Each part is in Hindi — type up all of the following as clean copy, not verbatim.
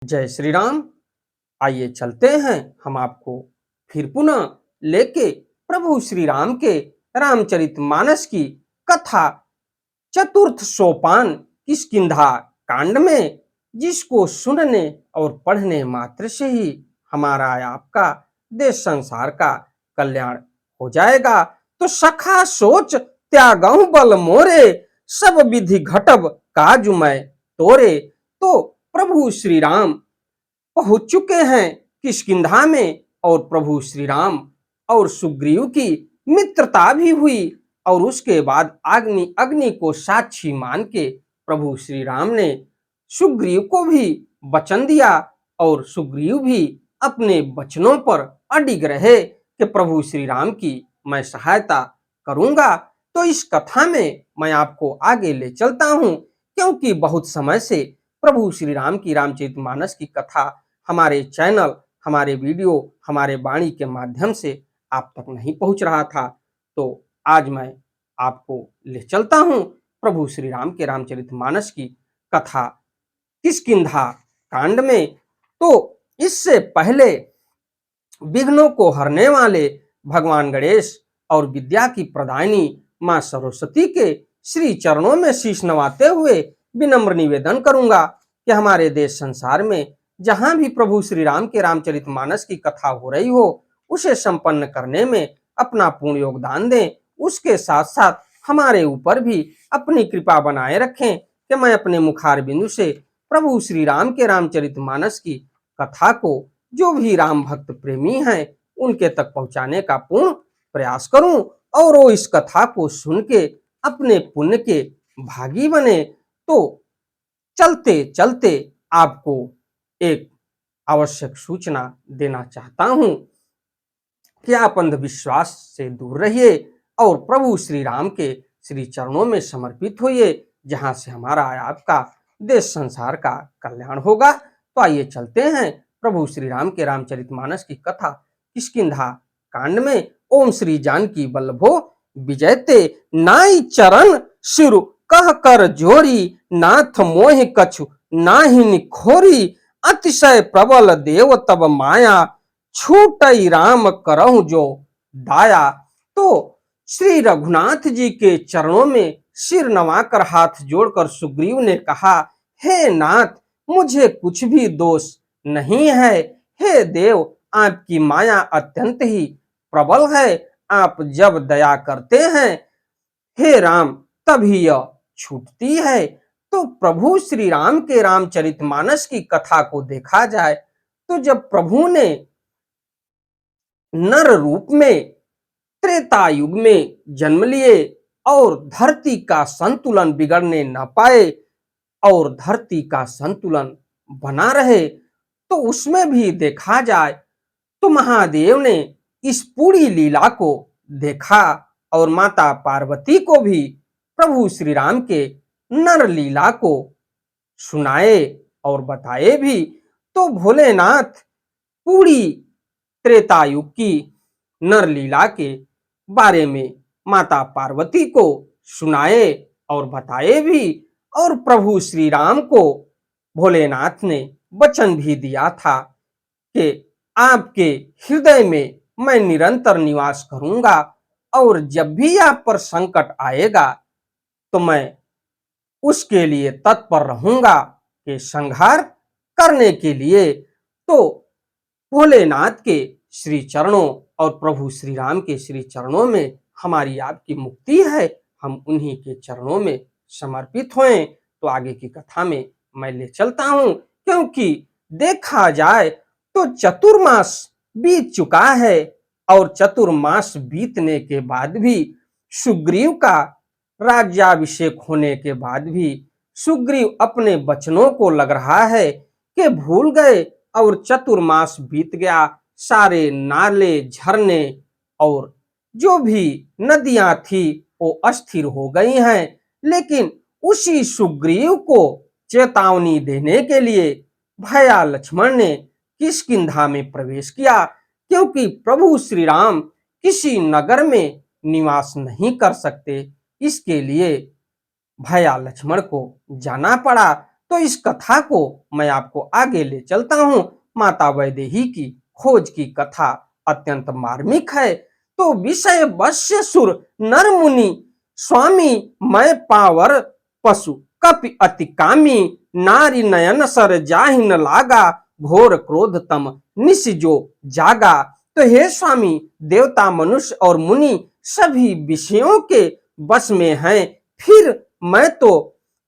जय श्री राम। आइए चलते हैं हम आपको फिर पुनः लेके प्रभु श्री राम के रामचरितमानस की कथा चतुर्थ सोपान किष्किंधा कांड में, जिसको सुनने और पढ़ने मात्र से ही हमारा आपका देश संसार का कल्याण हो जाएगा। तो सखा सोच त्यागहु बल मोरे, सब विधि घटब काजु मैं तोरे। तो प्रभु श्री राम पहुंच चुके हैं किष्किंधा में और प्रभु श्री राम और सुग्रीव की मित्रता भी हुई और उसके बाद अग्नि अग्नि को साक्षी मान के प्रभु श्री राम ने सुग्रीव को भी वचन दिया और सुग्रीव भी अपने वचनों पर अडिग रहे कि प्रभु श्री राम की मैं सहायता करूंगा। तो इस कथा में मैं आपको आगे ले चलता हूं, क्योंकि बहुत समय से प्रभु श्री राम की रामचरितमानस की कथा हमारे चैनल, हमारे वीडियो, हमारे वाणी के माध्यम से आप तक नहीं पहुंच रहा था। तो आज मैं आपको ले चलता हूं प्रभु श्री राम के रामचरितमानस की कथा किष्किंधा कांड में। तो इससे पहले विघ्नों को हरने वाले भगवान गणेश और विद्या की प्रदायिनी मां सरस्वती के श्री चरणों में शीश नवाते हुए विनम्र निवेदन करूंगा कि हमारे देश संसार में जहां भी प्रभु श्री राम के रामचरितमानस की कथा हो रही हो, उसे संपन्न करने में अपना पूर्ण योगदान दें। उसके साथ साथ हमारे ऊपर भी अपनी कृपा बनाए रखें कि मैं अपने मुखार बिंदु से प्रभु श्री राम के रामचरितमानस की कथा को जो भी राम भक्त प्रेमी हैं उनके तक पहुंचाने का पूर्ण प्रयास करूं और वो इस कथा को सुन के अपने पुण्य के भागी बने। तो चलते चलते आपको एक आवश्यक सूचना देना चाहता हूं कि आप अंधविश्वास से दूर रहिए और प्रभु श्री राम के श्री चरणों में समर्पित होइए, जहां से हमारा आपका देश संसार का कल्याण होगा। तो आइए चलते हैं प्रभु श्री राम के रामचरितमानस की कथा किष्किंधा कांड में। ओम श्री जानकी वल्लभो विजयते, नाई चरण सिर कह कर जोरी, नाथ मोहि कछु नाहि निखोरी, अतिशय प्रबल देव तब माया, छूटई राम करहु जो दाया। तो श्री रघुनाथ जी के चरणों में सिर नवाकर हाथ जोड़कर सुग्रीव ने कहा, हे नाथ, मुझे कुछ भी दोष नहीं है। हे देव, आपकी माया अत्यंत ही प्रबल है। आप जब दया करते हैं हे राम तभी यह छूटती है। तो प्रभु श्री राम के रामचरितमानस की कथा को देखा जाए तो जब प्रभु ने नर रूप में त्रेता युग में जन्म लिए और धरती का संतुलन बिगड़ने न पाए और धरती का संतुलन बना रहे, तो उसमें भी देखा जाए तो महादेव ने इस पूरी लीला को देखा और माता पार्वती को भी प्रभु श्री राम के नर लीला को सुनाए और बताए भी। तो भोलेनाथ पूरी त्रेता युग की नर लीला के बारे में माता पार्वती को सुनाए और बताए भी, और प्रभु श्री राम को भोलेनाथ ने वचन भी दिया था कि आपके हृदय में मैं निरंतर निवास करूंगा और जब भी आप पर संकट आएगा तो मैं उसके लिए तत्पर रहूंगा कि संहार करने के लिए। तो भोलेनाथ के श्री चरणों और प्रभु श्री राम के श्री चरणों में हमारी आपकी मुक्ति है, हम उन्हीं के चरणों में समर्पित हों। तो आगे की कथा में मैं ले चलता हूं, क्योंकि देखा जाए तो चतुर्मास बीत चुका है और चतुर्मास बीतने के बाद भी सुग्रीव का राज्याभिषेक होने के बाद भी सुग्रीव अपने वचनों को लग रहा है कि भूल गए और चतुर्मास बीत गया। सारे नाले झरने और जो भी नदियां थी वो अस्थिर हो गई हैं, लेकिन उसी सुग्रीव को चेतावनी देने के लिए भैया लक्ष्मण ने किष्किंधा में प्रवेश किया, क्योंकि प्रभु श्री राम किसी नगर में निवास नहीं कर सकते। इसके लिए भैया लक्ष्मण को जाना पड़ा। तो इस कथा को मैं आपको आगे ले चलता हूं। माता वैदेही की खोज की कथा अत्यंत मार्मिक है। तो विषय वश्य सुर नर मुनि स्वामी मैं पावर पशु कपि अति कामी नारी नयन सर जाहिन लागा घोर क्रोध तम निश जो जागा। तो हे स्वामी, देवता मनुष्य और मुनि सभी विषयों के बस में हैं, फिर मैं तो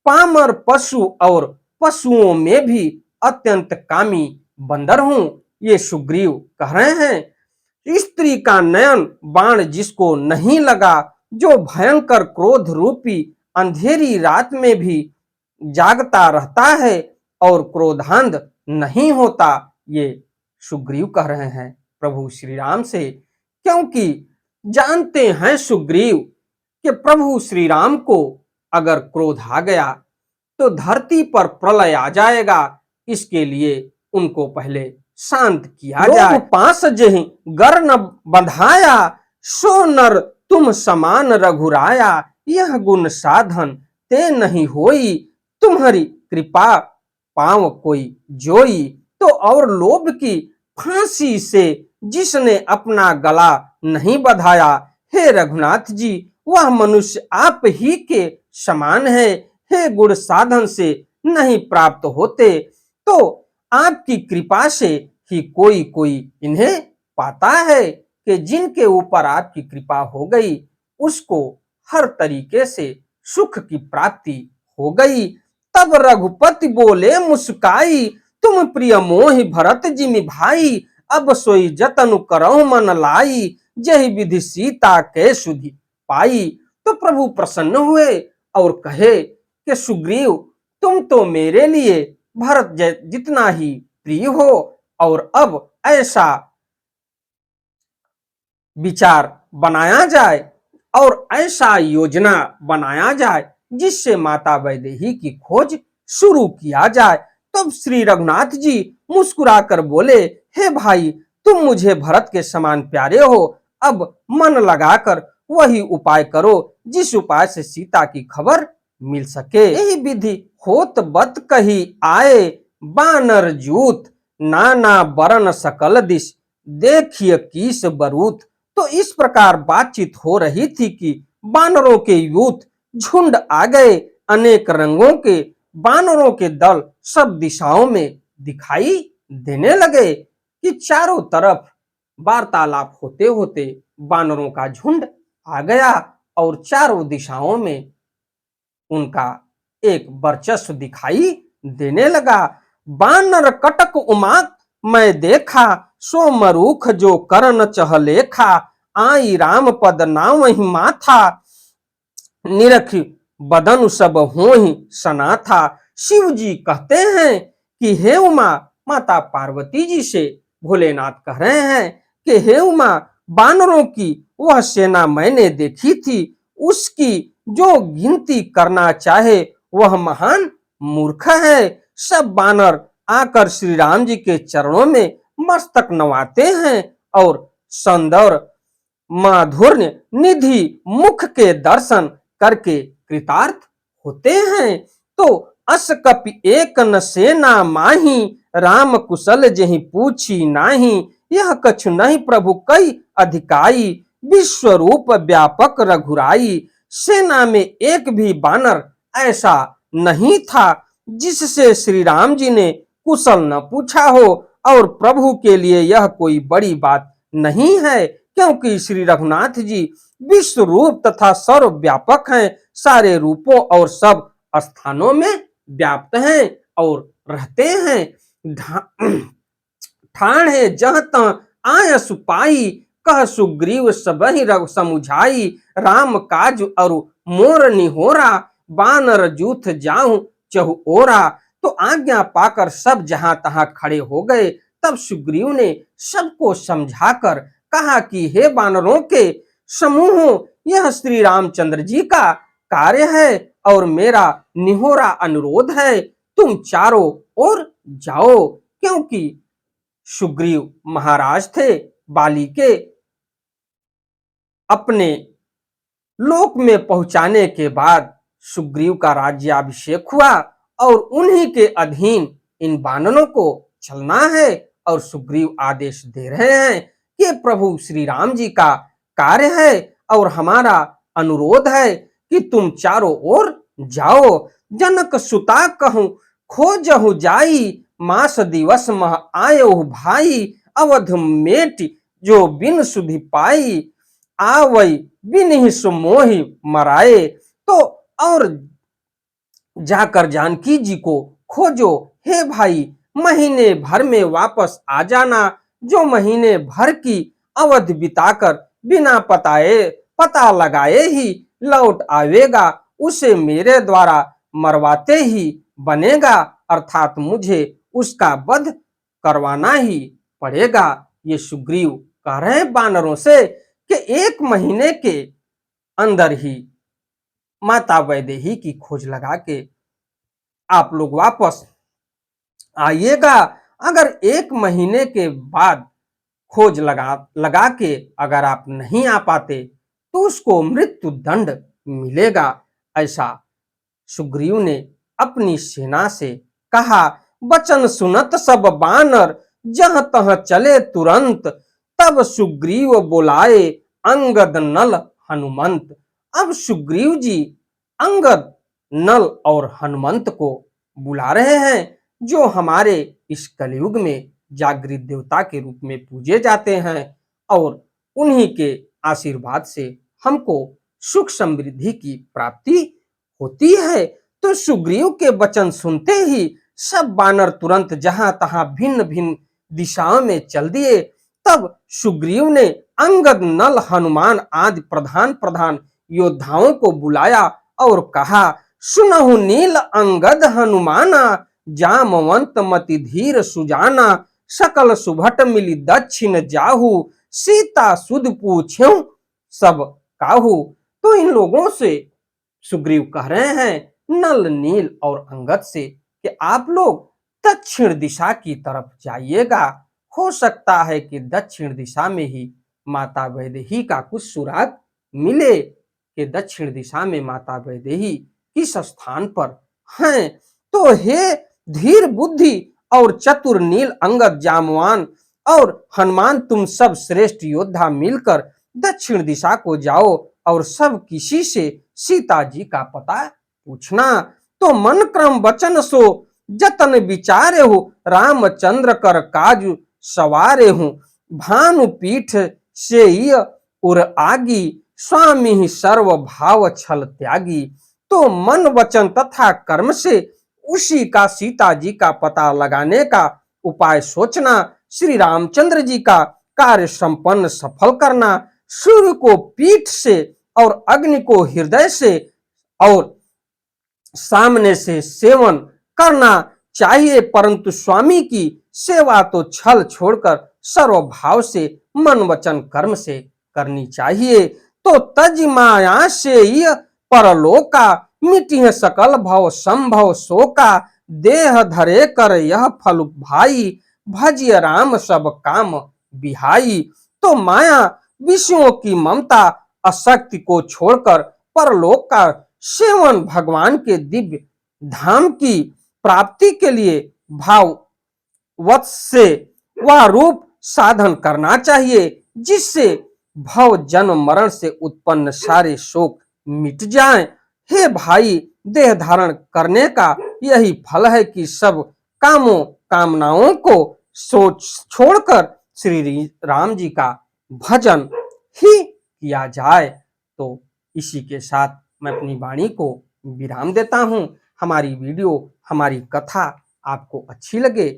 पामर पशु और पशुओं में भी अत्यंत कामी बंदर हूं। ये सुग्रीव कह रहे हैं। स्त्री का नयन बाण जिसको नहीं लगा, जो भयंकर क्रोध रूपी अंधेरी रात में भी जागता रहता है और क्रोधांध नहीं होता, ये सुग्रीव कह रहे हैं प्रभु श्री राम से। क्योंकि जानते हैं सुग्रीव कि प्रभु श्री राम को अगर क्रोध आ गया तो धरती पर प्रलय आ जाएगा। इसके लिए उनको पहले शांत किया जाए। पास जहि गर न बंधाया सो नर तुम समान रघुराया यह गुण साधन ते नहीं होई तुम्हारी कृपा पांव कोई जोई। तो और लोभ की फांसी से जिसने अपना गला नहीं बंधाया, हे रघुनाथ जी वह मनुष्य आप ही के समान है। हे गुण साधन से नहीं प्राप्त होते, तो आपकी कृपा से ही कोई कोई इन्हें पाता है कि जिनके ऊपर आपकी कृपा हो गई उसको हर तरीके से सुख की प्राप्ति हो गई। तब रघुपति बोले मुस्काई तुम प्रिय मोहि भरत जिमि भाई अब सोई जतन करहु मन लाई जहि विधि सीता के सुधि पाई। तो प्रभु प्रसन्न हुए और कहे कि सुग्रीव तुम तो मेरे लिए भरत जितना ही प्रिय हो, और अब ऐसा विचार बनाया जाए और ऐसा योजना बनाया जाए जिससे माता वैदेही की खोज शुरू किया जाए। तब श्री रघुनाथ जी मुस्कुराकर बोले, हे भाई तुम मुझे भरत के समान प्यारे हो, अब मन लगाकर वही उपाय करो जिस उपाय से सीता की खबर मिल सके। यही विधि होत बत कही आए बानर जूत नाना बरन सकल दिश देखिए कीस बरूत। तो इस प्रकार बातचीत हो रही थी कि बानरों के यूथ झुंड आ गए। अनेक रंगों के बानरों के दल सब दिशाओं में दिखाई देने लगे कि चारों तरफ वार्तालाप होते होते बानरों का झुंड आ गया और चारों दिशाओं में उनका एक वर्चस्व दिखाई देने लगा। बानर कटक उमा मैं देखा सो मरूख जो करन चहलेखा आई राम पद नाम ही माथा निरख बदन सब होहि सना था। शिव जी कहते हैं कि हे उमा, माता पार्वती जी से भोलेनाथ कह रहे हैं कि हे उमा, बानरों की वह सेना मैंने देखी थी, उसकी जो गिनती करना चाहे वह महान मूर्ख है। सब बानर आकर श्री राम जी के चरणों में मस्तक नवाते हैं और सौंदर्य माधुर्य निधि मुख के दर्शन करके कृतार्थ होते हैं। तो अस कपि एक न सेना माही राम कुशल जहि पूछी नाही यह कछु नहीं प्रभु कई अधिकाई विश्व रूप व्यापक रघुराई। सेना में एक भी बानर ऐसा नहीं था जिससे श्री राम जी ने कुशल न पूछा हो, और प्रभु के लिए यह कोई बड़ी बात नहीं है क्योंकि श्री रघुनाथ जी विश्व रूप तथा सर्वव्यापक हैं, सारे रूपों और सब स्थानों में व्याप्त हैं और रहते हैं। ठाण है जह तह आय सुपाई कह सुग्रीव सबहि रघु समुझाई राम काज अरु मोर निहोरा बानर जूथ जाऊं चहु ओरा। तो आज्ञा पाकर सब जहां तहां खड़े हो गए। तब सुग्रीव ने सबको समझाकर कहा कि हे बानरों के समूहों, यह श्री रामचंद्र जी का कार्य है और मेरा निहोरा अनुरोध है, तुम चारों ओर जाओ। क्योंकि सुग्रीव महाराज थे, बाली के अपने लोक में पहुंचाने के बाद सुग्रीव का राज्याभिषेक हुआ और उन्हीं के अधीन इन वानरों को चलना है। और सुग्रीव आदेश दे रहे हैं कि प्रभु श्री राम जी का कार्य है और हमारा अनुरोध है कि तुम चारों ओर जाओ। जनक सुता कहूं खोजहु जाई, मास दिवस मह आयो भाई। अवध मेट जो बिन सुधि पाई, आवई बिन ही सुमोहि मराए। तो और जाकर जानकी जी को खोजो हे भाई, महीने भर में वापस आ जाना। जो महीने भर की अवधि बिताकर बिना पता लगाए ही लौट आवेगा, उसे मेरे द्वारा मरवाते ही बनेगा, अर्थात मुझे उसका वध करवाना ही पड़ेगा। ये सुग्रीव कह रहे हैं वानरों से कि 1 महीने के अंदर ही माता वैदेही की खोज लगा के आप लोग वापस आइएगा। अगर 1 महीने के बाद खोज लगा के अगर आप नहीं आ पाते तो उसको मृत्यु दंड मिलेगा। ऐसा सुग्रीव ने अपनी सेना से कहा। वचन सुनत सब बानर, जहां तहां चले तुरंत। तब सुग्रीव बुलाए अंगद नल हनुमंत। अब सुग्रीव जी अंगद, नल और हनुमंत को बुला रहे हैं, जो हमारे इस कलयुग में जागृत देवता के रूप में पूजे जाते हैं। और उन्हीं के आशीर्वाद से हमको सुख समृद्धि की प्राप्ति होती है। तो सुग्रीव के वचन सुनते ही सब वानर तुरंत जहां तहां भिन्न भिन्न दिशाओं में चल दिए। तब सुग्रीव ने अंगद, नल, हनुमान आदि प्रधान प्रधान योद्धाओं को बुलाया और कहा, सुनहु नील अंगद हनुमाना, जामवंत मति धीर सुजाना। सकल सुभट मिली दक्षिण जाहू, सीता सुध पूछ्यो सब काहू। तो इन लोगों से सुग्रीव कह रहे हैं, नल, नील और अंगद से, कि आप लोग दक्षिण दिशा की तरफ जाइएगा। हो सकता है कि दक्षिण दिशा में ही माता वैदेही का कुछ सुराग मिले कि दक्षिण दिशा में माता वैदेही किस स्थान पर हैं। तो हे धीर बुद्धि और चतुर नील, अंगद, जामवान और हनुमान, तुम सब श्रेष्ठ योद्धा मिलकर दक्षिण दिशा को जाओ और सब किसी से सीता जी का पता पूछना। तो मन क्रम वचन सो जतन विचारे हो, रामचंद्र कर काजु सवारे हूं। भानु पीठ से उर आगी, स्वामी ही सर्व भाव छल त्यागी। तो मन, वचन तथा कर्म से उसी का सीता जी का पता लगाने का उपाय सोचना, श्री रामचंद्र जी का कार्य संपन्न सफल करना, सूर्य को पीठ से और अग्नि को हृदय से और सामने से सेवन करना चाहिए, परंतु स्वामी की सेवा तो छल छोड़कर सर्व भाव से मन, वचन, कर्म से करनी चाहिए। तो तज माया से यह परलोका, मिटी सकल भव संभव शोका। देह धरे कर यह फल भाई, भजिय राम सब काम बिहाई। तो माया, विषयों की ममता, अशक्ति को छोड़कर परलोक का सेवन, भगवान के दिव्य धाम की प्राप्ति के लिए भाव वत से वह रूप साधन करना चाहिए, जिससे भव जन्म मरण से उत्पन्न सारे शोक मिट जाएं। हे भाई, देह धारण करने का यही फल है कि सब कामों कामनाओं को सोच छोड़कर श्री राम जी का भजन ही किया जाए। तो इसी के साथ मैं अपनी वाणी को विराम देता हूं। हमारी वीडियो, हमारी कथा आपको अच्छी लगे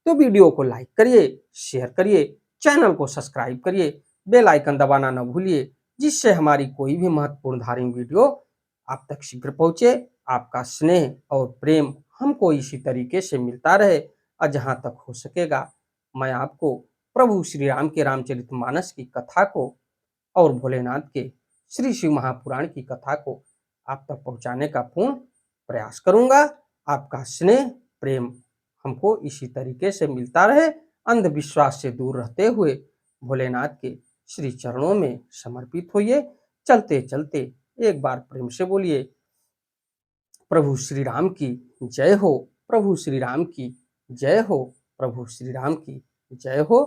तो वीडियो को लाइक करिए, शेयर करिए, चैनल को सब्सक्राइब करिए, बेल आइकन दबाना न भूलिए, जिससे हमारी कोई भी महत्वपूर्ण धार्मिक वीडियो आप तक शीघ्र पहुंचे। आपका स्नेह और प्रेम हमको इसी तरीके से मिलता रहे और जहां तक हो सकेगा मैं आपको प्रभु श्री राम के रामचरितमानस की कथा को और भोलेनाथ के श्री शिव महापुराण की कथा को आप तक पहुंचाने का पूर्ण प्रयास करूंगा। आपका स्नेह प्रेम हमको इसी तरीके से मिलता रहे। अंधविश्वास से दूर रहते हुए भोलेनाथ के श्री चरणों में समर्पित होइए। चलते चलते एक बार प्रेम से बोलिए, प्रभु श्री राम की जय हो। प्रभु श्री राम की जय हो। प्रभु श्री राम की जय हो।